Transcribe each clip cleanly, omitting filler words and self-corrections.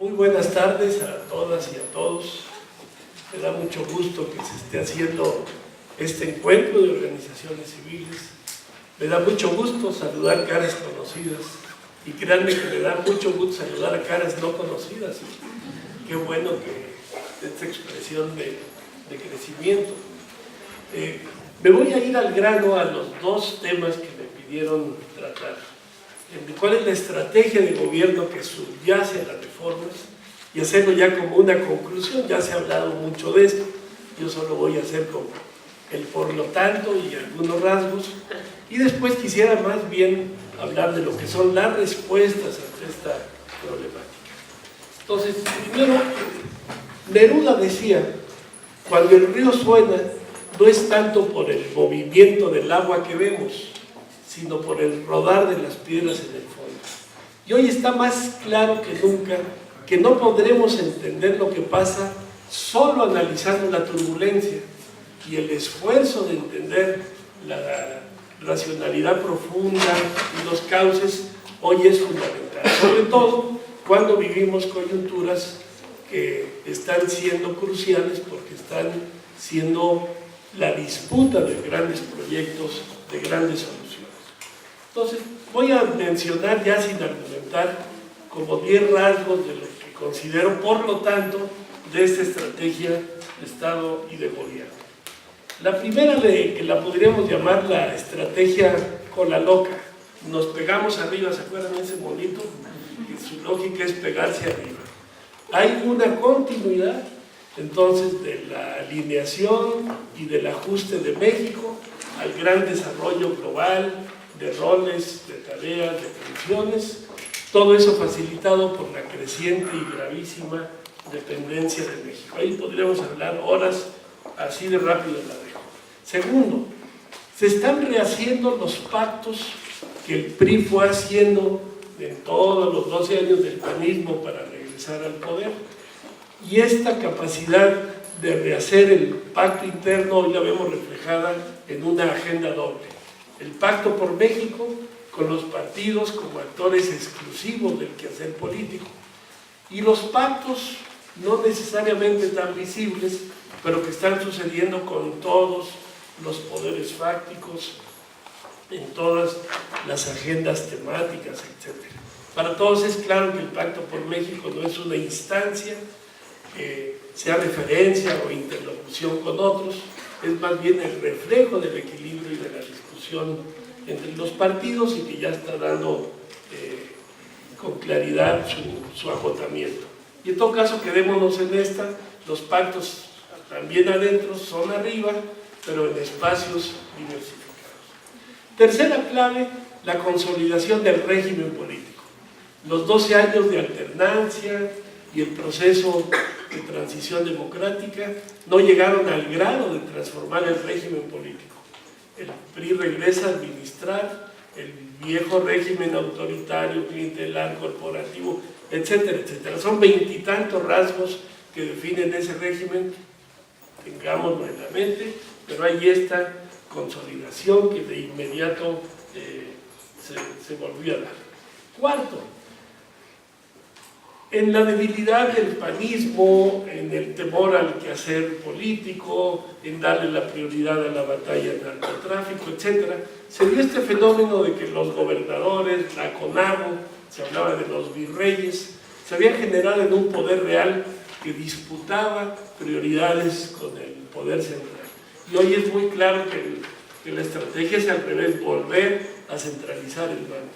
Muy buenas tardes a todas y a todos. Me da mucho gusto que se esté haciendo este encuentro de organizaciones civiles. Me da mucho gusto saludar caras conocidas y créanme que me da mucho gusto saludar a caras no conocidas. Qué bueno que esta expresión de crecimiento. Me voy a ir al grano a los dos temas que me pidieron tratar. ¿Cuál es la estrategia de gobierno que subyace a las reformas? Y hacerlo ya como una conclusión. Ya se ha hablado mucho de esto, yo solo voy a hacer como el por lo tanto y algunos rasgos, y después quisiera más bien hablar de lo que son las respuestas ante esta problemática. Entonces, primero, Neruda decía: cuando el río suena, no es tanto por el movimiento del agua que vemos, sino por el rodar de las piedras en el fondo. Y hoy está más claro que nunca que no podremos entender lo que pasa solo analizando la turbulencia, y el esfuerzo de entender la racionalidad profunda y los cauces hoy es fundamental, sobre todo cuando vivimos coyunturas que están siendo cruciales porque están siendo la disputa de grandes proyectos, de grandes soluciones. Entonces, voy a mencionar ya sin argumentar como 10 rasgos de lo que considero, por lo tanto, de esta estrategia de Estado y de gobierno. La primera, que la podríamos llamar la estrategia cola loca. Nos pegamos arriba, ¿se acuerdan de ese monito? Que su lógica es pegarse arriba. Hay una continuidad, entonces, de la alineación y del ajuste de México al gran desarrollo global, de roles, de tareas, de funciones, todo eso facilitado por la creciente y gravísima dependencia de México. Ahí podríamos hablar horas, así de rápido la dejo. Segundo, se están rehaciendo los pactos que el PRI fue haciendo en todos los 12 años del panismo para regresar al poder, y esta capacidad de rehacer el pacto interno hoy la vemos reflejada en una agenda doble. El pacto por México, con los partidos como actores exclusivos del quehacer político, y los pactos no necesariamente tan visibles, pero que están sucediendo con todos los poderes fácticos, en todas las agendas temáticas, etc. Para todos es claro que el Pacto por México no es una instancia que sea referencia o interlocución con otros, es más bien el reflejo del equilibrio y de la discusión entre los partidos, y que ya está dando con claridad su agotamiento. Y en todo caso, quedémonos en esta: los pactos también adentro son arriba, pero en espacios diversificados. Tercera clave, la consolidación del régimen político. Los 12 años de alternancia y el proceso de transición democrática no llegaron al grado de transformar el régimen político. El PRI regresa a administrar el viejo régimen autoritario, clientelar, corporativo, etcétera, etcétera. Son 20 y tantos rasgos que definen ese régimen, tengámoslo en la mente, pero hay esta consolidación que de inmediato se volvió a dar. Cuarto, en la debilidad del panismo, en el temor al quehacer político, en darle la prioridad a la batalla al narcotráfico, etc., se dio este fenómeno de que los gobernadores, la CONAGO, se hablaba de los virreyes, se habían generado en un poder real que disputaba prioridades con el poder central. Y hoy es muy claro que la estrategia es al revés: volver a centralizar el mando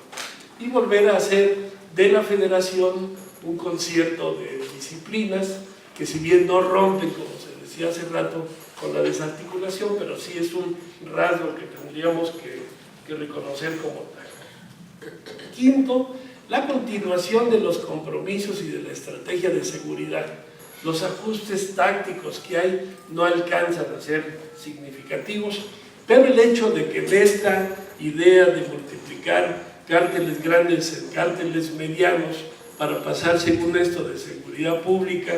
y volver a hacer de la federación un concierto de disciplinas que, si bien no rompen, como se decía hace rato, con la desarticulación, pero sí es un rasgo que tendríamos que reconocer como tal. Quinto, la continuación de los compromisos y de la estrategia de seguridad. Los ajustes tácticos que hay no alcanzan a ser significativos, pero el hecho de que de esta idea de multiplicar cárteles grandes en cárteles medianos para pasar, según esto, de seguridad pública,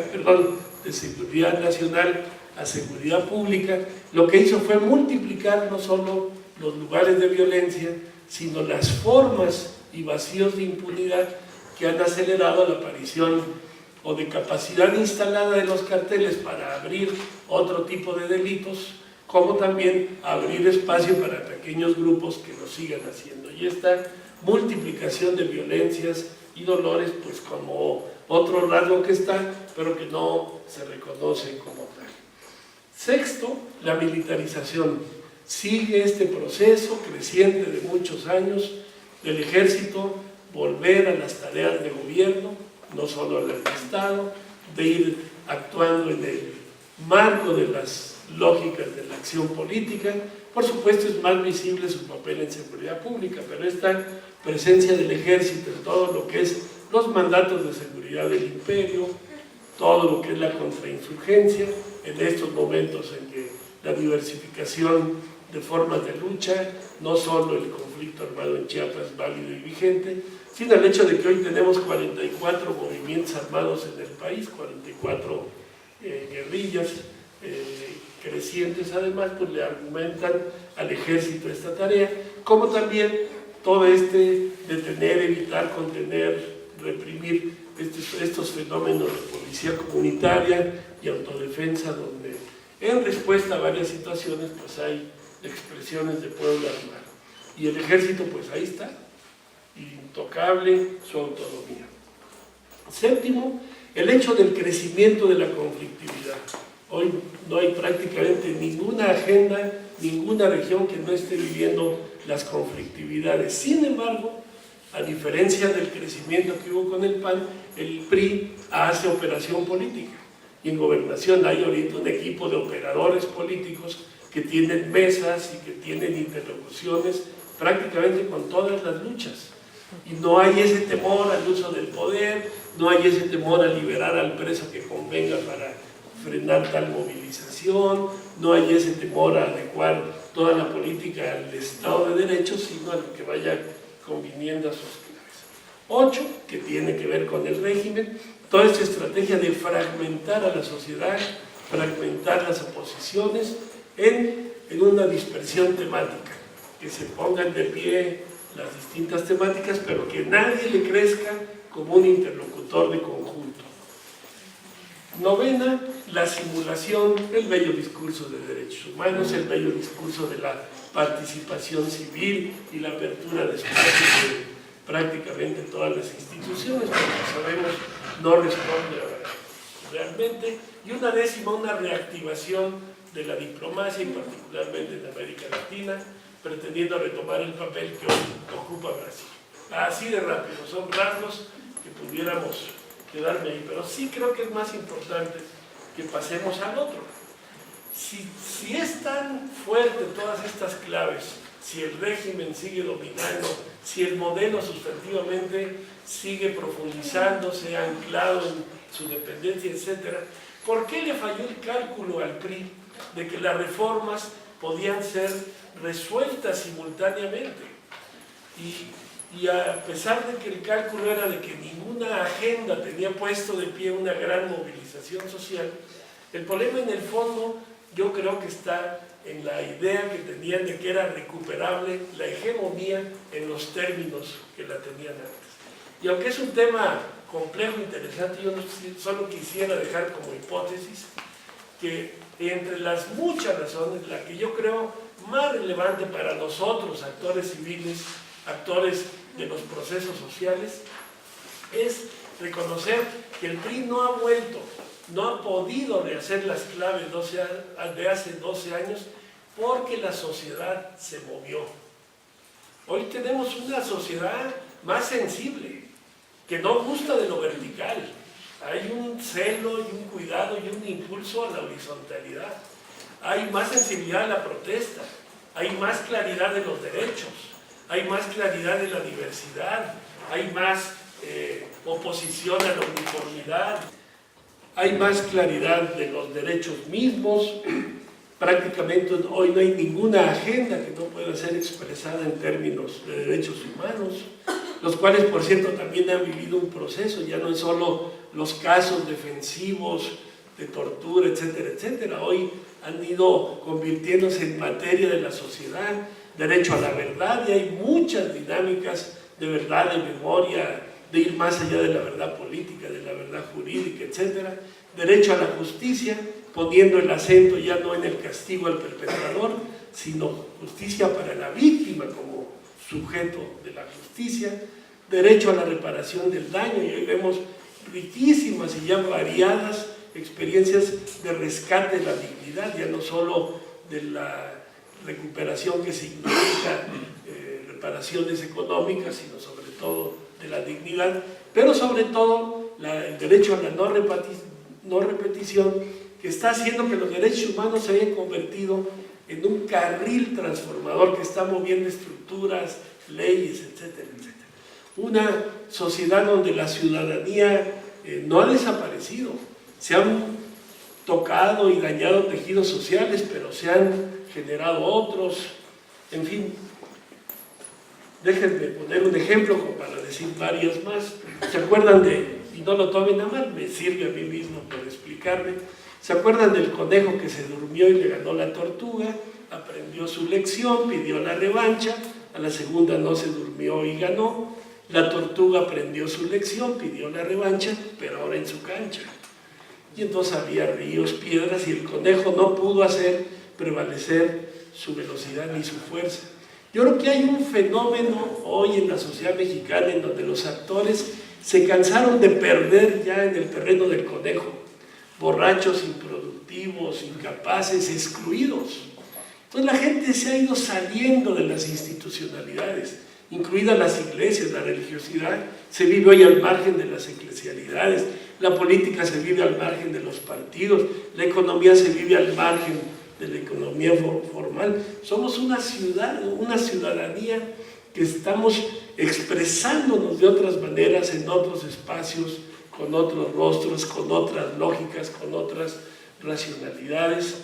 de seguridad nacional a seguridad pública, lo que hizo fue multiplicar no solo los lugares de violencia, sino las formas y vacíos de impunidad que han acelerado la aparición o de capacidad instalada de los carteles para abrir otro tipo de delitos, como también abrir espacio para pequeños grupos que lo sigan haciendo. Y esta multiplicación de violencias y dolores, pues como otro rasgo que está, pero que no se reconoce como tal. Sexto, la militarización. Sigue este proceso creciente de muchos años del ejército, volver a las tareas de gobierno, no solo del Estado, de ir actuando en el marco de las lógicas de la acción política. Por supuesto es más visible su papel en seguridad pública, pero esta presencia del ejército en todo lo que es los mandatos de seguridad del imperio, todo lo que es la contrainsurgencia, en estos momentos en que la diversificación de formas de lucha, no solo el conflicto armado en Chiapas es válido y vigente, sino el hecho de que hoy tenemos 44 movimientos armados en el país, 44 guerrillas crecientes, además, pues le argumentan al ejército esta tarea, como también todo detener, evitar, contener, reprimir estos fenómenos de policía comunitaria y autodefensa, donde en respuesta a varias situaciones pues hay expresiones de pueblo armado. Y el ejército pues ahí está, intocable su autonomía. Séptimo, el hecho del crecimiento de la conflictividad. Hoy no hay prácticamente ninguna agenda, ninguna región que no esté viviendo las conflictividades. Sin embargo, a diferencia del crecimiento que hubo con el PAN, el PRI hace operación política. Y en gobernación hay ahorita un equipo de operadores políticos que tienen mesas y que tienen interlocuciones prácticamente con todas las luchas. Y no hay ese temor al uso del poder, no hay ese temor a liberar al preso que convenga para frenar tal movilización, no hay ese temor a adecuar toda la política al Estado de Derecho, sino a lo que vaya conviniendo a sus claves. 8, que tiene que ver con el régimen, toda esta estrategia de fragmentar a la sociedad, fragmentar las oposiciones en una dispersión temática, que se pongan de pie las distintas temáticas, pero que nadie le crezca como un interlocutor de conjunto. 9, la simulación, el bello discurso de derechos humanos, el bello discurso de la participación civil y la apertura de espacios de prácticamente todas las instituciones, porque sabemos no responde realmente. Y 10, una reactivación de la diplomacia, y particularmente en América Latina, pretendiendo retomar el papel que hoy ocupa Brasil. Así de rápido, son rasgos que pudiéramos quedarme ahí, pero sí creo que es más importante que pasemos al otro. Si es tan fuerte todas estas claves, si el régimen sigue dominando, si el modelo sustantivamente sigue profundizándose, anclado en su dependencia, etc., ¿por qué le falló el cálculo al PRI de que las reformas podían ser resueltas simultáneamente? Y a pesar de que el cálculo era de que ninguna agenda tenía puesto de pie una gran movilización social, el problema en el fondo yo creo que está en la idea que tenían de que era recuperable la hegemonía en los términos que la tenían antes. Y aunque es un tema complejo, interesante, yo solo quisiera dejar como hipótesis que entre las muchas razones, la que yo creo más relevante para nosotros, actores civiles, actores de los procesos sociales, es reconocer que el PRI no ha vuelto, no ha podido rehacer las claves de hace 12 años porque la sociedad se movió. Hoy tenemos una sociedad más sensible, que no gusta de lo vertical. Hay un celo y un cuidado y un impulso a la horizontalidad. Hay más sensibilidad a la protesta, hay más claridad de los derechos, hay más claridad de la diversidad, hay más oposición a la uniformidad, hay más claridad de los derechos mismos. Prácticamente hoy no hay ninguna agenda que no pueda ser expresada en términos de derechos humanos, los cuales, por cierto, también han vivido un proceso. Ya no es solo los casos defensivos de tortura, etcétera, etcétera. Hoy han ido convirtiéndose en materia de la sociedad, derecho a la verdad, y hay muchas dinámicas de verdad, de memoria de ir más allá de la verdad política, de la verdad jurídica, etc. Derecho a la justicia, poniendo el acento ya no en el castigo al perpetrador, sino justicia para la víctima como sujeto de la justicia. Derecho a la reparación del daño, y hoy vemos riquísimas y ya variadas experiencias de rescate de la dignidad, ya no solo de la recuperación que significa reparaciones económicas, sino sobre todo de la dignidad, pero sobre todo el derecho a la no repetición, que está haciendo que los derechos humanos se hayan convertido en un carril transformador que está moviendo estructuras, leyes, etcétera, etcétera. Una sociedad donde la ciudadanía no ha desaparecido, se han tocado y dañado tejidos sociales, pero se han generado otros, en fin. Déjenme poner un ejemplo como para decir varios más. ¿Se acuerdan y no lo tomen a mal, me sirve a mí mismo para explicarme, ¿se acuerdan del conejo que se durmió y le ganó la tortuga? Aprendió su lección, pidió la revancha, a la segunda no se durmió y ganó. La tortuga aprendió su lección, pidió la revancha, pero ahora en su cancha. Y entonces había ríos, piedras, y el conejo no pudo hacer prevalecer su velocidad ni su fuerza. Yo creo que hay un fenómeno hoy en la sociedad mexicana en donde los actores se cansaron de perder ya en el terreno del conejo, borrachos, improductivos, incapaces, excluidos. Entonces la gente se ha ido saliendo de las institucionalidades, incluidas las iglesias. La religiosidad se vive hoy al margen de las eclesialidades, la política se vive al margen de los partidos, la economía se vive al margen de la economía formal. Somos una ciudadanía que estamos expresándonos de otras maneras, en otros espacios, con otros rostros, con otras lógicas, con otras racionalidades.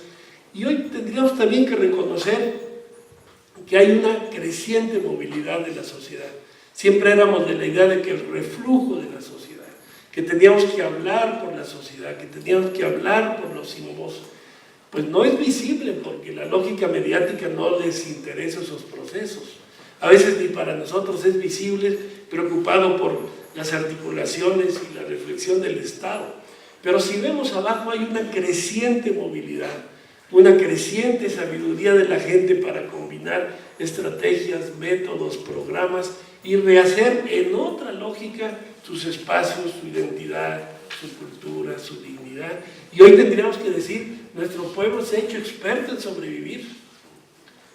Y hoy tendríamos también que reconocer que hay una creciente movilidad de la sociedad. Siempre éramos de la idea de que el reflujo de la sociedad, que teníamos que hablar por la sociedad, que teníamos que hablar por los sin voz, pues no es visible porque la lógica mediática no les interesa esos procesos. A veces ni para nosotros es visible, preocupado por las articulaciones y la reflexión del Estado. Pero si vemos abajo hay una creciente movilidad, una creciente sabiduría de la gente para combinar estrategias, métodos, programas y rehacer en otra lógica sus espacios, su identidad, su cultura, su dignidad. Y hoy tendríamos que decir, nuestro pueblo se ha hecho experto en sobrevivir,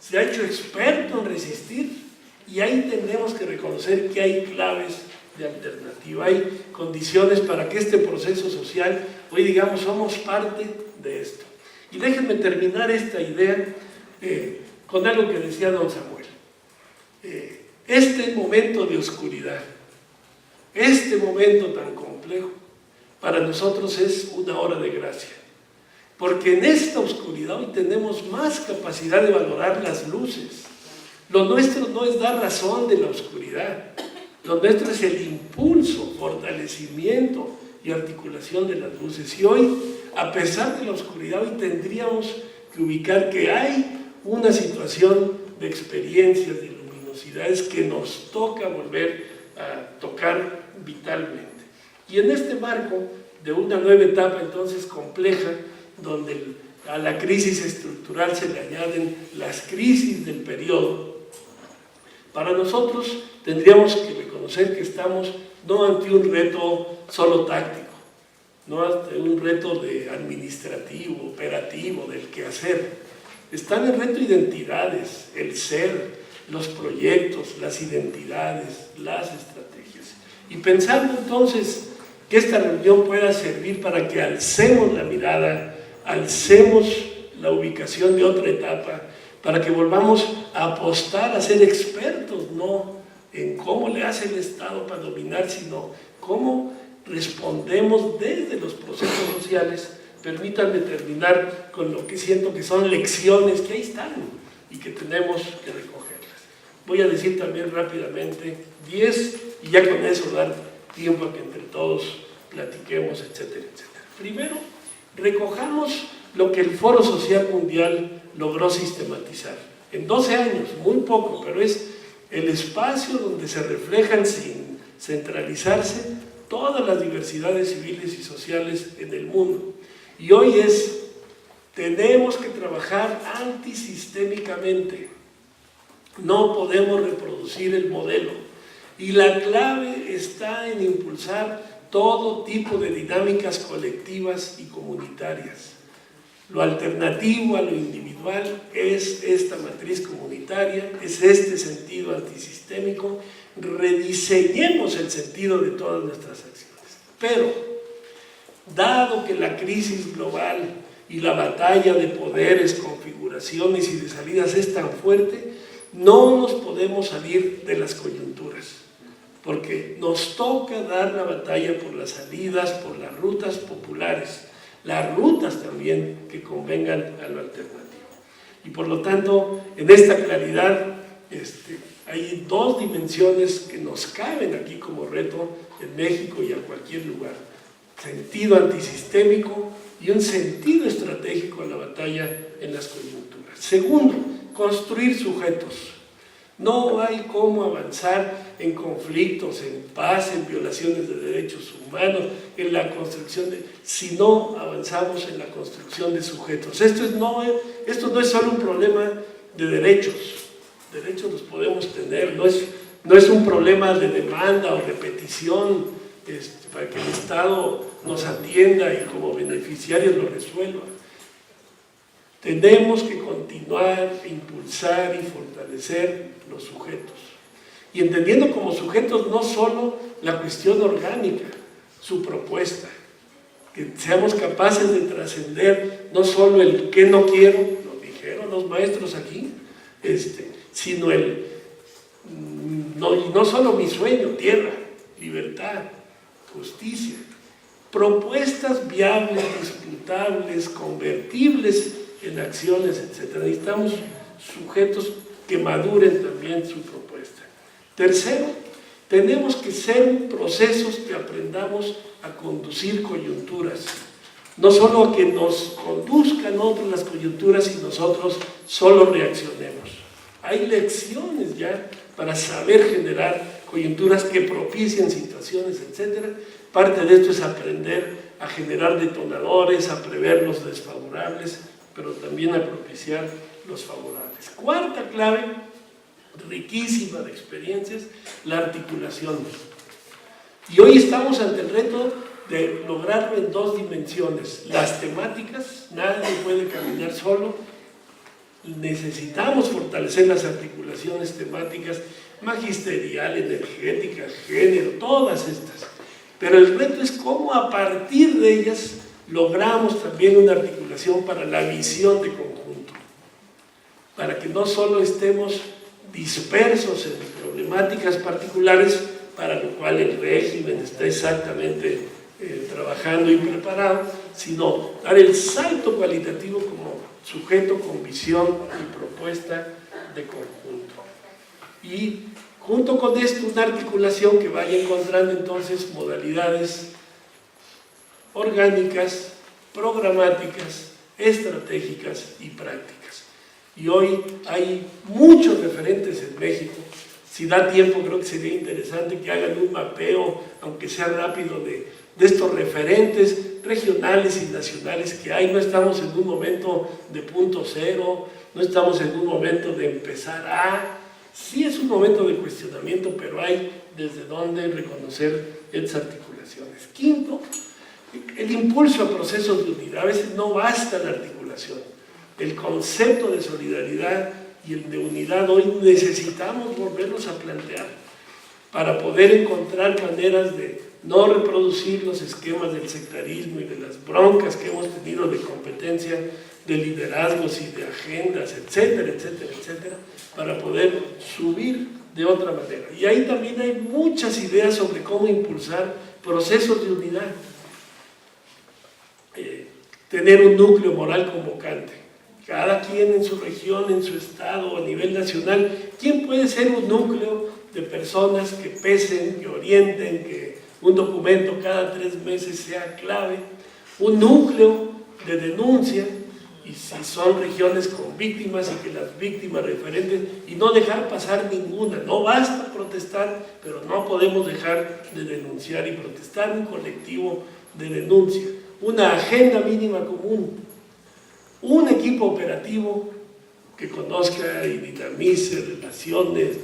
se ha hecho experto en resistir, y ahí tenemos que reconocer que hay claves de alternativa, hay condiciones para que este proceso social, hoy digamos, somos parte de esto. Y déjenme terminar esta idea con algo que decía don Samuel. Este momento de oscuridad, este momento tan complejo, para nosotros es una hora de gracia. Porque en esta oscuridad hoy tenemos más capacidad de valorar las luces. Lo nuestro no es dar razón de la oscuridad. Lo nuestro es el impulso, fortalecimiento y articulación de las luces. Y hoy, a pesar de la oscuridad, hoy tendríamos que ubicar que hay una situación de experiencias, de luminosidades que nos toca volver a tocar vitalmente. Y en este marco de una nueva etapa entonces compleja, donde a la crisis estructural se le añaden las crisis del periodo, para nosotros tendríamos que reconocer que estamos no ante un reto solo táctico, no ante un reto administrativo, operativo, del quehacer. Están en reto identidades, el ser, los proyectos, las identidades, las estrategias. Y pensando entonces que esta reunión pueda servir para que alcemos la mirada, alcemos la ubicación de otra etapa, para que volvamos a apostar a ser expertos, no en cómo le hace el Estado para dominar, sino cómo respondemos desde los procesos sociales. Permítanme terminar con lo que siento que son lecciones que ahí están y que tenemos que recogerlas. Voy a decir también rápidamente 10 y ya con eso dar tiempo a que entre todos platiquemos, etcétera, etcétera. Primero, recojamos lo que el Foro Social Mundial logró sistematizar. En 12 años, muy poco, pero es el espacio donde se reflejan centralizarse todas las diversidades civiles y sociales en el mundo. Y hoy tenemos que trabajar antisistémicamente. No podemos reproducir el modelo. Y la clave está en impulsar todo tipo de dinámicas colectivas y comunitarias. Lo alternativo a lo individual es esta matriz comunitaria, es este sentido antisistémico. Rediseñemos el sentido de todas nuestras acciones. Pero, dado que la crisis global y la batalla de poderes, configuraciones y de salidas es tan fuerte, no nos podemos salir de las coyunturas, porque nos toca dar la batalla por las salidas, por las rutas populares, las rutas también que convengan a lo alternativo. Y por lo tanto, en esta claridad, hay dos dimensiones que nos caben aquí como reto en México y a cualquier lugar: sentido antisistémico y un sentido estratégico a la batalla en las coyunturas. Segundo, construir sujetos. No hay cómo avanzar en conflictos, en paz, en violaciones de derechos humanos, en la construcción si no avanzamos en la construcción de sujetos. Esto no es solo un problema de derechos. Derechos los podemos tener, no es un problema de demanda o de petición para que el Estado nos atienda y como beneficiarios lo resuelva. Tenemos que continuar, impulsar y fortalecer los sujetos. Y entendiendo como sujetos no solo la cuestión orgánica, su propuesta, que seamos capaces de trascender no solo el qué no quiero, lo dijeron los maestros aquí, sino no solo mi sueño, tierra, libertad, justicia, propuestas viables, disputables, convertibles en acciones, etc. Necesitamos sujetos que maduren también su propuesta. Tercero, tenemos que ser procesos que aprendamos a conducir coyunturas, no solo a que nos conduzcan otras las coyunturas y nosotros solo reaccionemos. Hay lecciones ya para saber generar coyunturas que propicien situaciones, etc. Parte de esto es aprender a generar detonadores, a prever los desfavorables, pero también a propiciar los favorables. Cuarta clave, riquísima de experiencias, la articulación. Y hoy estamos ante el reto de lograrlo en dos dimensiones. Las temáticas, nadie puede caminar solo. Necesitamos fortalecer las articulaciones temáticas, magisterial, energética, género, todas estas. Pero el reto es cómo a partir de ellas logramos también una articulación para la visión de conjunto, para que no solo estemos dispersos en problemáticas particulares, para lo cual el régimen está exactamente trabajando y preparado, sino dar el salto cualitativo como sujeto con visión y propuesta de conjunto. Y junto con esto una articulación que vaya encontrando entonces modalidades orgánicas, programáticas, estratégicas y prácticas. Y hoy hay muchos referentes en México. Si da tiempo, creo que sería interesante que hagan un mapeo, aunque sea rápido, de estos referentes regionales y nacionales que hay. No estamos en un momento de punto cero, no estamos en un momento de empezar sí es un momento de cuestionamiento, pero hay desde dónde reconocer estas articulaciones. Quinto, el impulso a procesos de unidad. A veces no basta la articulación. El concepto de solidaridad y el de unidad hoy necesitamos volverlos a plantear para poder encontrar maneras de no reproducir los esquemas del sectarismo y de las broncas que hemos tenido de competencia, de liderazgos y de agendas, etcétera, etcétera, etcétera, para poder subir de otra manera. Y ahí también hay muchas ideas sobre cómo impulsar procesos de unidad. Tener un núcleo moral convocante. Cada quien en su región, en su estado, a nivel nacional. ¿Quién puede ser un núcleo de personas que pesen, que orienten, que un documento cada 3 meses sea clave? Un núcleo de denuncia y si son regiones con víctimas y que las víctimas referentes, y no dejar pasar ninguna. No basta protestar, pero no podemos dejar de denunciar y protestar. Un colectivo de denuncia, una agenda mínima común, un equipo operativo que conozca y dinamice relaciones,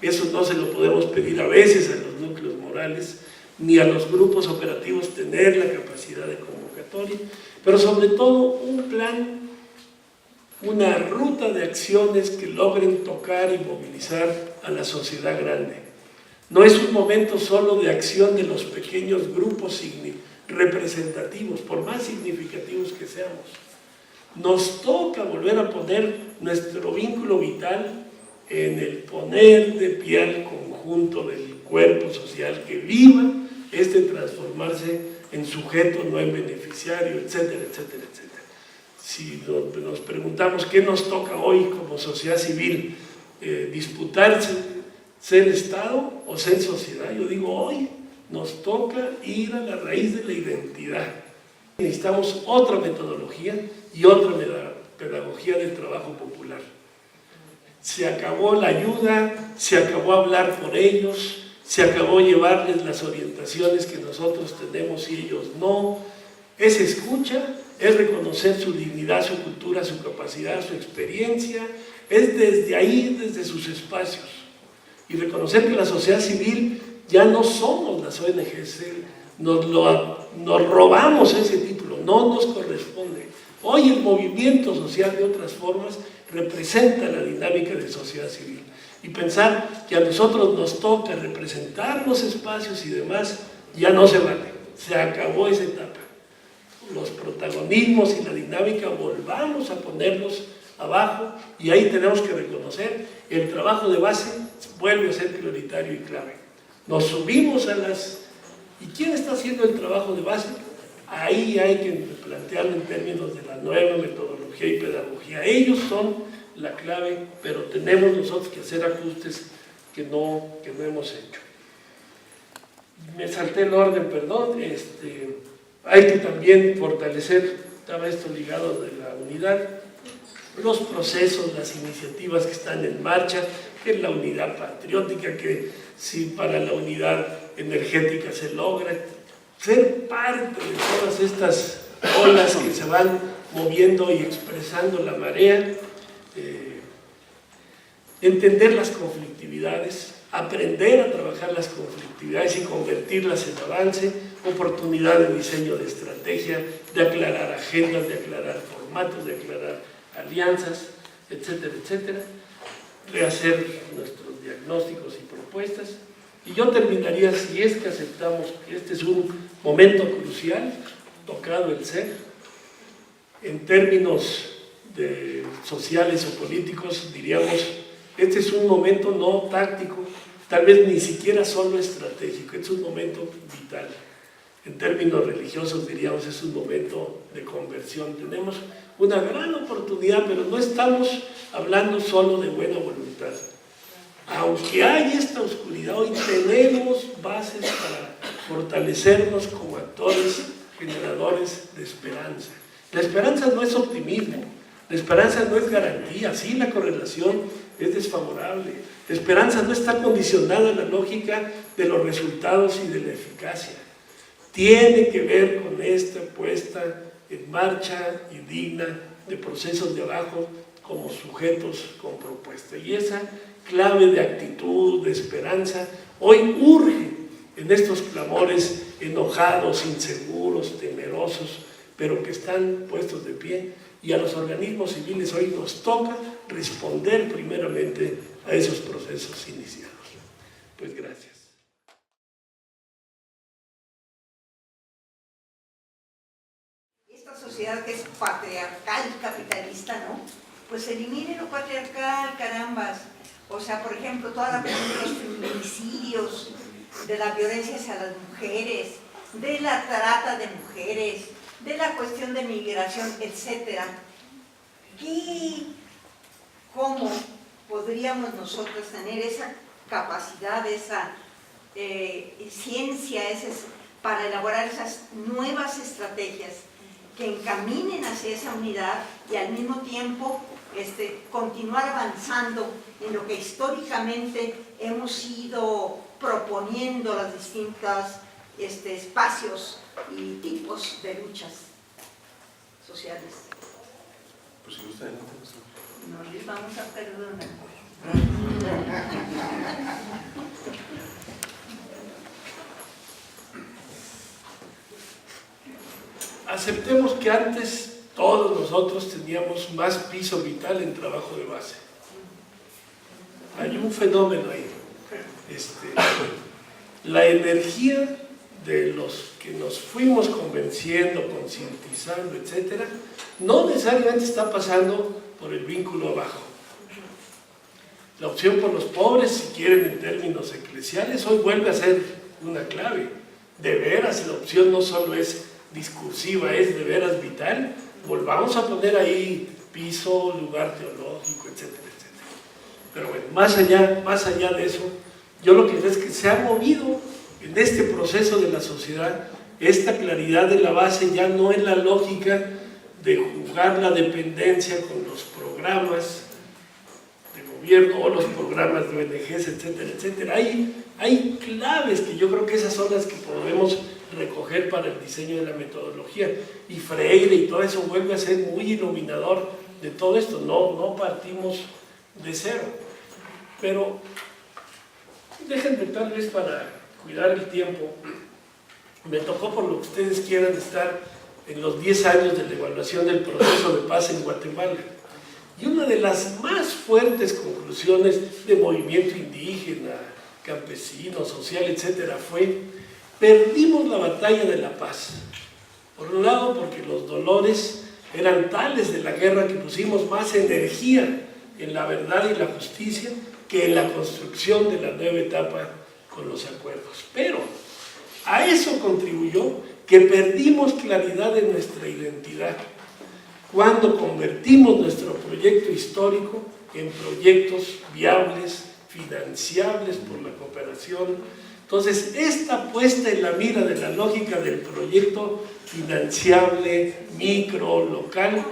eso no se lo podemos pedir a veces a los núcleos morales ni a los grupos operativos, tener la capacidad de convocatoria, pero sobre todo un plan, una ruta de acciones que logren tocar y movilizar a la sociedad grande. No es un momento solo de acción de los pequeños grupos representativos, por más significativos que seamos. Nos toca volver a poner nuestro vínculo vital en el poner de pie al conjunto del cuerpo social que viva transformarse en sujeto, no en beneficiario, etcétera, etcétera, etcétera. Si nos preguntamos qué nos toca hoy como sociedad civil, disputarse, ser Estado o ser sociedad, yo digo hoy nos toca ir a la raíz de la identidad. Necesitamos otra metodología y otra pedagogía del trabajo popular. Se acabó la ayuda, se acabó hablar por ellos, se acabó llevarles las orientaciones que nosotros tenemos y ellos no. Es escucha, es reconocer su dignidad, su cultura, su capacidad, su experiencia, es desde ahí, desde sus espacios. Y reconocer que la sociedad civil ya no somos las ONGs, nos robamos ese título, no nos corresponde. Hoy el movimiento social de otras formas representa la dinámica de sociedad civil. Y pensar que a nosotros nos toca representar los espacios y demás, ya no se vale, se acabó esa etapa. Los protagonismos y la dinámica volvamos a ponerlos abajo y ahí tenemos que reconocer el trabajo de base vuelve a ser prioritario y clave. Nos subimos a las... ¿Y quién está haciendo el trabajo de base? Ahí hay que plantearlo en términos de la nueva metodología y pedagogía. Ellos son la clave, pero tenemos nosotros que hacer ajustes que no hemos hecho. Me salté el orden, perdón. Hay que también fortalecer, estaba esto ligado de la unidad, los procesos, las iniciativas que están en marcha, que es la unidad patriótica, que si para la unidad energética se logra, ser parte de todas estas olas que se van moviendo y expresando la marea, entender las conflictividades, aprender a trabajar las conflictividades y convertirlas en avance, oportunidad de diseño de estrategia, de aclarar agendas, de aclarar formatos, de aclarar alianzas, etcétera, etcétera, rehacer nuestros diagnósticos y propuestas. Y yo terminaría, si es que aceptamos que este es un momento crucial, tocado el ser, en términos sociales o políticos, diríamos, este es un momento no táctico, tal vez ni siquiera solo estratégico, es un momento vital. En términos religiosos diríamos, es un momento de conversión. Tenemos una gran oportunidad, pero no estamos hablando solo de buena voluntad. Aunque hay esta oscuridad, hoy tenemos bases para fortalecernos como actores generadores de esperanza. La esperanza no es optimismo, la esperanza no es garantía, sí, la correlación es desfavorable. La esperanza no está condicionada a la lógica de los resultados y de la eficacia. Tiene que ver con esta puesta en marcha y digna de procesos de abajo como sujetos con propuesta. Y esa clave de actitud, de esperanza, hoy urge en estos clamores enojados, inseguros, temerosos, pero que están puestos de pie. Y a los organismos civiles hoy nos toca responder primeramente a esos procesos iniciados. Pues gracias. Esta sociedad que es patriarcal, capitalista, ¿no? Pues elimine lo patriarcal, carambas. O sea, por ejemplo, toda la cuestión de los feminicidios, de la violencia hacia las mujeres, de la trata de mujeres, de la cuestión de migración, etc. ¿Cómo podríamos nosotros tener esa capacidad, esa ciencia, para elaborar esas nuevas estrategias que encaminen hacia esa unidad y al mismo tiempo continuar avanzando en lo que históricamente hemos ido proponiendo los distintos espacios y tipos de luchas sociales. Pues si gusta, adelante. No les vamos a perdonar. Aceptemos que antes todos nosotros teníamos más piso vital en trabajo de base. Hay un fenómeno ahí. La energía de los que nos fuimos convenciendo, concientizando, etcétera, no necesariamente está pasando por el vínculo abajo. La opción por los pobres, si quieren en términos eclesiales, hoy vuelve a ser una clave. De veras, la opción no solo es discursiva, es de veras vital. Volvamos a poner ahí piso, lugar teológico, etcétera, etcétera. Pero bueno, más allá de eso, yo lo que creo es que se ha movido en este proceso de la sociedad esta claridad de la base, ya no en la lógica de jugar la dependencia con los programas de gobierno o los programas de ONGs, etcétera, etcétera. Hay claves que yo creo que esas son las que podemos recoger para el diseño de la metodología, y Freire y todo eso vuelve a ser muy iluminador de todo esto. No partimos de cero, pero déjenme, tal vez para cuidar el tiempo, me tocó, por lo que ustedes quieran, estar en los 10 años de la evaluación del proceso de paz en Guatemala, y una de las más fuertes conclusiones de movimiento indígena, campesino, social, etcétera, fue: perdimos la batalla de la paz. Por un lado, porque los dolores eran tales de la guerra que pusimos más energía en la verdad y la justicia que en la construcción de la nueva etapa con los acuerdos. Pero a eso contribuyó que perdimos claridad de nuestra identidad cuando convertimos nuestro proyecto histórico en proyectos viables, financiables por la cooperación. Entonces, esta puesta en la mira de la lógica del proyecto financiable, micro, local,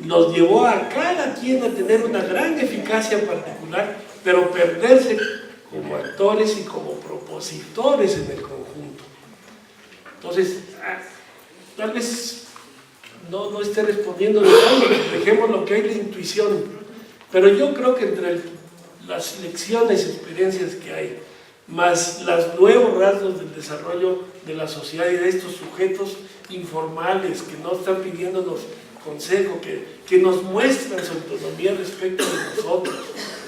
nos llevó a cada quien a tener una gran eficacia particular, pero perderse como actores y como propositores en el conjunto. Entonces, tal vez no esté respondiendo de todo, dejemos lo que hay de intuición, pero yo creo que entre las lecciones y experiencias que hay, más los nuevos rasgos del desarrollo de la sociedad y de estos sujetos informales que no están pidiéndonos consejo, que nos muestran su autonomía respecto de nosotros,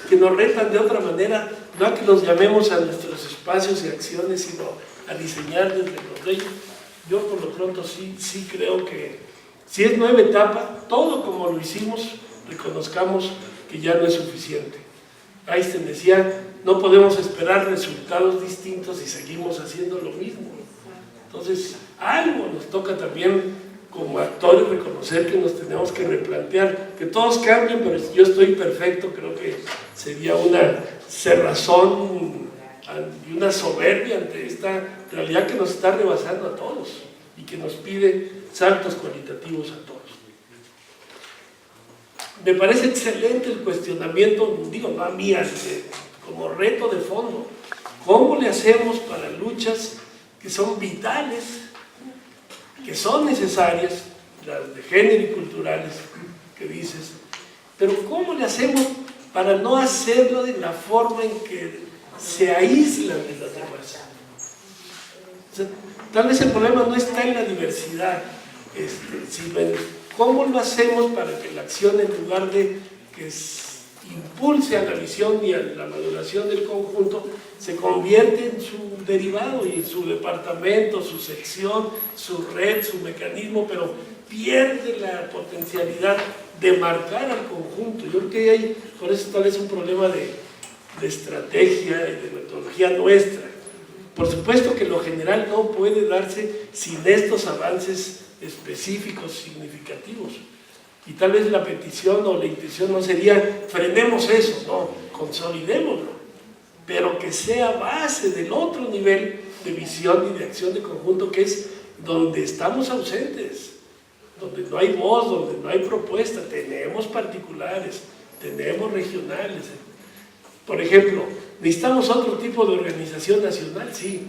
que nos retan de otra manera, no a que los llamemos a nuestros espacios y acciones, sino a diseñar desde los de ellos. Yo por lo pronto sí creo que si es nueva etapa, todo como lo hicimos, reconozcamos que ya no es suficiente. Einstein decía: no podemos esperar resultados distintos si seguimos haciendo lo mismo. Entonces, algo nos toca también como actores reconocer que nos tenemos que replantear, que todos cambien, pero yo estoy perfecto, creo que sería una cerrazón y una soberbia ante esta realidad que nos está rebasando a todos y que nos pide saltos cualitativos a todos. Me parece excelente el cuestionamiento, digo, no a mí, como reto de fondo. ¿Cómo le hacemos para luchas que son vitales, que son necesarias, las de género y culturales que dices, pero cómo le hacemos para no hacerlo de la forma en que se aíslan de las demás? O sea, tal vez el problema no está en la diversidad, sino en cómo lo hacemos para que la acción, en lugar de que impulse a la visión y a la maduración del conjunto, se convierte en su derivado y en su departamento, su sección, su red, su mecanismo, pero pierde la potencialidad de marcar al conjunto. Yo creo que hay, por eso tal vez un problema de estrategia y de metodología nuestra. Por supuesto que lo general no puede darse sin estos avances específicos, significativos. Y tal vez la petición o la intención no sería frenemos eso, no, consolidémoslo, pero que sea base del otro nivel de visión y de acción de conjunto, que es donde estamos ausentes. donde no hay voz, donde no hay propuesta. Tenemos particulares, tenemos regionales. Por ejemplo, necesitamos otro tipo de organización nacional, sí.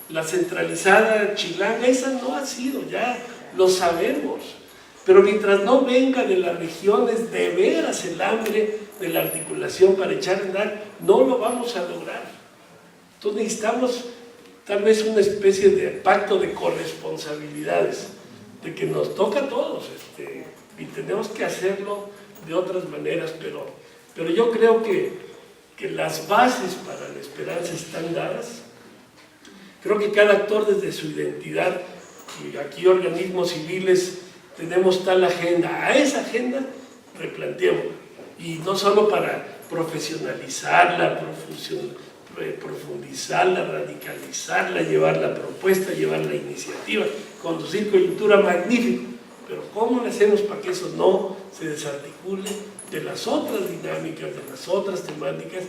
La centralizada chilanga, esa no ha sido, ya lo sabemos. Pero mientras no venga de las regiones de veras el hambre de la articulación para echar a andar, no lo vamos a lograr. Entonces necesitamos tal vez una especie de pacto de corresponsabilidades, de que nos toca a todos, y tenemos que hacerlo de otras maneras, pero yo creo que las bases para la esperanza están dadas. Creo que cada actor desde su identidad, y aquí organismos civiles tenemos tal agenda, a esa agenda replanteémosla, y no solo para profesionalizarla, profundizarla, radicalizarla, llevar la propuesta, llevar la iniciativa, conducir coyuntura, magnífico, pero ¿cómo le hacemos para que eso no se desarticule de las otras dinámicas, de las otras temáticas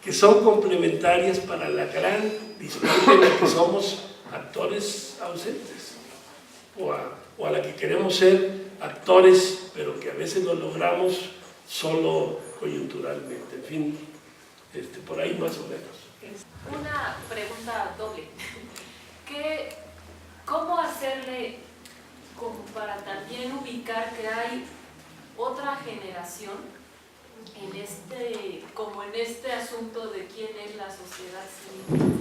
que son complementarias para la gran disputa en la que somos actores ausentes, o a la que queremos ser actores, pero que a veces lo logramos solo coyunturalmente? En fin, por ahí más o menos. Una pregunta doble. ¿Cómo hacerle como para también ubicar que hay otra generación como en este asunto de quién es la sociedad civil,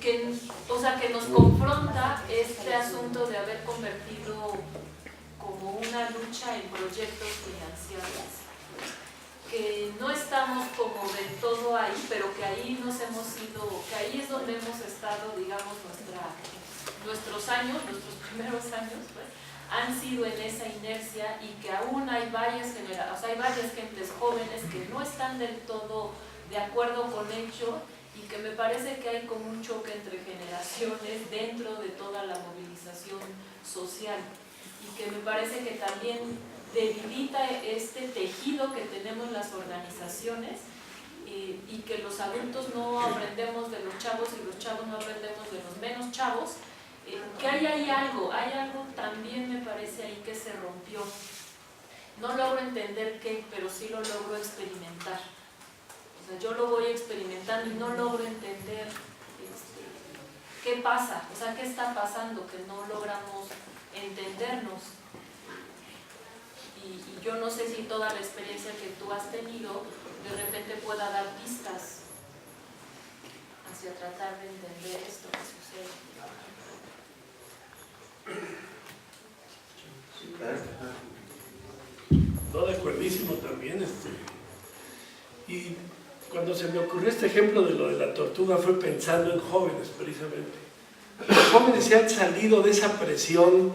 que nos confronta este asunto de haber convertido como una lucha en proyectos financiados, que no estamos como del todo ahí, pero que ahí que ahí es donde hemos estado, digamos, nuestros primeros años, pues, han sido en esa inercia, y que aún hay varias gentes jóvenes que no están del todo de acuerdo con ello, y que me parece que hay como un choque entre generaciones dentro de toda la movilización social, y que me parece que también debilita este tejido que tenemos las organizaciones, y que los adultos no aprendemos de los chavos y los chavos no aprendemos de los menos chavos, que hay algo también me parece ahí que se rompió. No logro entender qué, pero sí lo logro experimentar. O sea, yo lo voy experimentando y no logro entender qué pasa, o sea, qué está pasando, que no logramos entendernos. Y yo no sé si toda la experiencia que tú has tenido de repente pueda dar pistas hacia tratar de entender esto que sucede. No, de acuerdísimo también. Y cuando se me ocurrió este ejemplo de lo de la tortuga, fue pensando en jóvenes precisamente. Los jóvenes se han salido de esa presión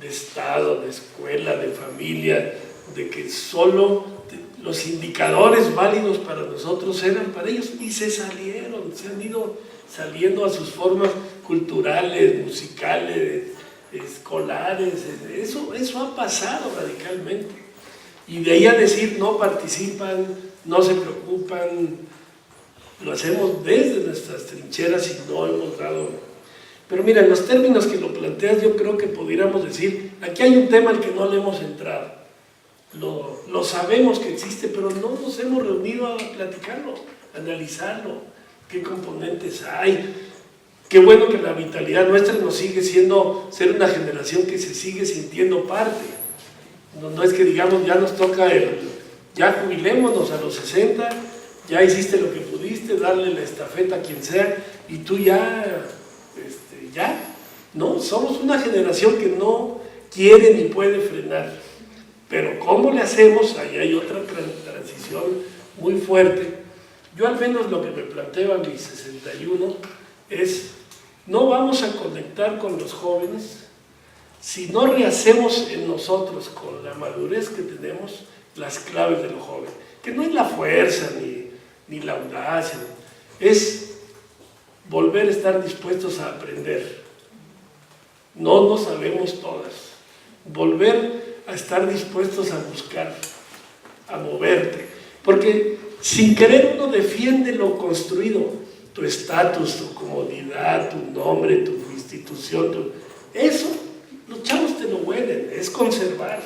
de Estado, de escuela, de familia, de que solo los indicadores válidos para nosotros eran para ellos, y se salieron, se han ido saliendo a sus formas culturales, musicales, escolares. Eso ha pasado radicalmente, y de ahí a decir no participan, no se preocupan, lo hacemos desde nuestras trincheras y no hemos dado. Pero mira, en los términos que lo planteas, yo creo que pudiéramos decir, aquí hay un tema al que no le hemos entrado, lo sabemos que existe, pero no nos hemos reunido a platicarlo, a analizarlo, qué componentes hay. Qué bueno que la vitalidad nuestra nos sigue siendo ser una generación que se sigue sintiendo parte. No es que digamos ya nos toca ya jubilémonos a los 60, ya hiciste lo que pudiste, darle la estafeta a quien sea, y tú ya, no, somos una generación que no quiere ni puede frenar. Pero ¿cómo le hacemos? Ahí hay otra transición muy fuerte. Yo al menos lo que me planteo a mis 61 es, no vamos a conectar con los jóvenes si no rehacemos en nosotros, con la madurez que tenemos, las claves de lo joven, que no es la fuerza ni la audacia, es volver a estar dispuestos a aprender. No sabemos todas. Volver a estar dispuestos a buscar, a moverte, porque sin querer uno defiende lo construido, tu estatus, tu comodidad, tu nombre, tu institución, eso los chavos te lo es conservar.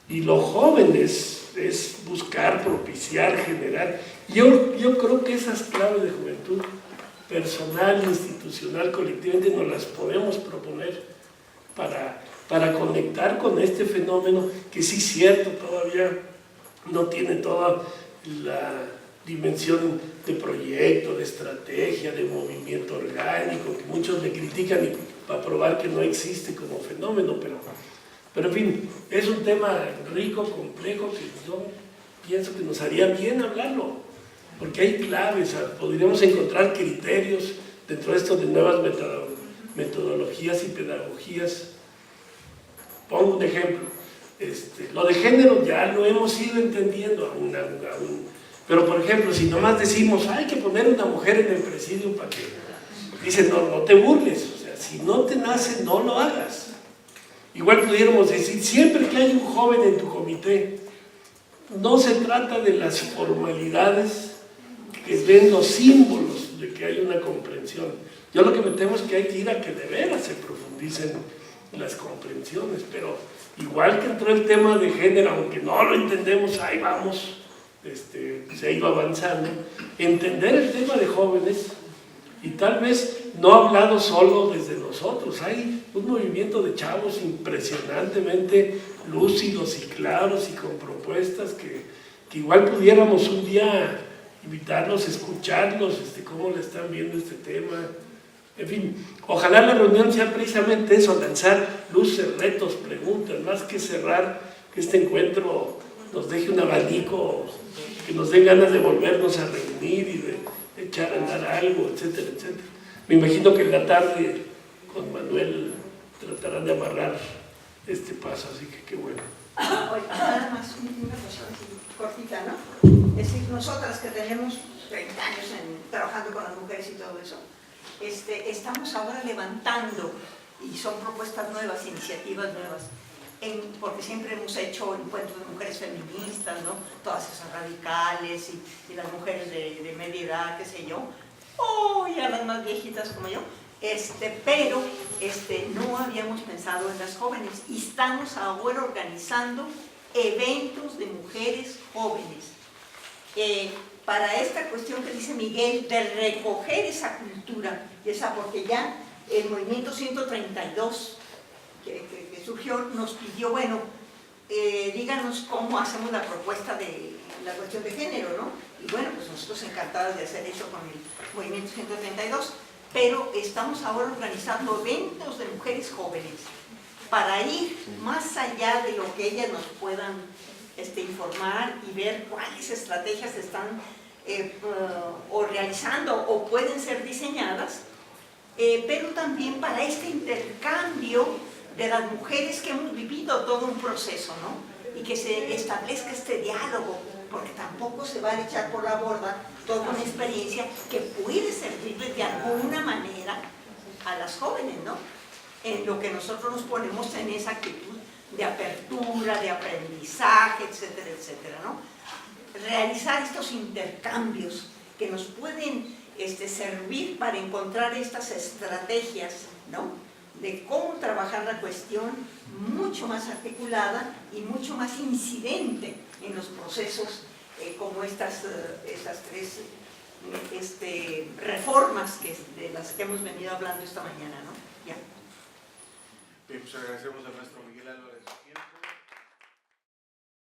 Y los jóvenes es buscar, propiciar, generar. Yo creo que esas claves de juventud, personal, institucional, colectivamente, nos las podemos proponer para conectar con este fenómeno que sí es cierto, todavía no tiene toda la dimensión de proyecto, de estrategia, de movimiento orgánico, que muchos le critican para probar que no existe como fenómeno, pero en fin, es un tema rico, complejo, que yo pienso que nos haría bien hablarlo, porque hay claves, podríamos encontrar criterios dentro de esto de nuevas metodologías y pedagogías. Pongo un ejemplo, lo de género ya lo hemos ido entendiendo pero por ejemplo, si nomás decimos, hay que poner una mujer en el presidio para que, dicen, no te burles, o sea, si no te nace, no lo hagas. Igual pudiéramos decir, siempre que hay un joven en tu comité, no se trata de las formalidades que den los símbolos de que hay una comprensión. Yo lo que me temo es que hay que ir a que de veras se profundicen las comprensiones, pero igual que entró el tema de género, aunque no lo entendemos, ahí vamos, se ha ido avanzando, entender el tema de jóvenes y tal vez no hablado solo desde nosotros, hay un movimiento de chavos impresionantemente lúcidos y claros y con propuestas que igual pudiéramos un día invitarlos, escucharlos, cómo le están viendo este tema. En fin, ojalá la reunión sea precisamente eso, lanzar luces, retos, preguntas, más que cerrar, que este encuentro nos deje un abanico, que nos den ganas de volvernos a reunir y de echar a andar algo, etcétera, etcétera. Me imagino que en la tarde con Manuel tratarán de amarrar este paso, así que qué bueno. Oye, nada más una cosa así cortita, ¿no? Es decir, nosotras que tenemos 30 años trabajando con las mujeres y todo eso, estamos ahora levantando, y son propuestas nuevas, iniciativas nuevas, porque siempre hemos hecho encuentros de mujeres feministas, ¿no? Todas esas radicales y las mujeres de media edad, qué sé yo, o ya las más viejitas como yo, pero no habíamos pensado en las jóvenes y estamos ahora organizando eventos de mujeres jóvenes. Para esta cuestión que dice Miguel, de recoger esa cultura, porque ya el movimiento 132 que surgió nos pidió, bueno, díganos cómo hacemos la propuesta de la cuestión de género, ¿no? Y bueno, pues nosotros encantados de hacer eso con el movimiento 132, pero estamos ahora organizando eventos de mujeres jóvenes para ir más allá de lo que ellas nos puedan informar y ver cuáles estrategias están o realizando o pueden ser diseñadas, pero también para este intercambio de las mujeres que hemos vivido todo un proceso, ¿no? Y que se establezca este diálogo, porque tampoco se va a echar por la borda toda una experiencia que puede servirles de alguna manera a las jóvenes, ¿no? En lo que nosotros nos ponemos en esa actitud de apertura, de aprendizaje, etcétera, etcétera, ¿no? Realizar estos intercambios que nos pueden servir para encontrar estas estrategias, ¿no? De cómo trabajar la cuestión mucho más articulada y mucho más incidente en los procesos como estas tres reformas de las que hemos venido hablando esta mañana, ¿no? Ya. Bien, pues agradecemos al maestro Miguel Álvarez.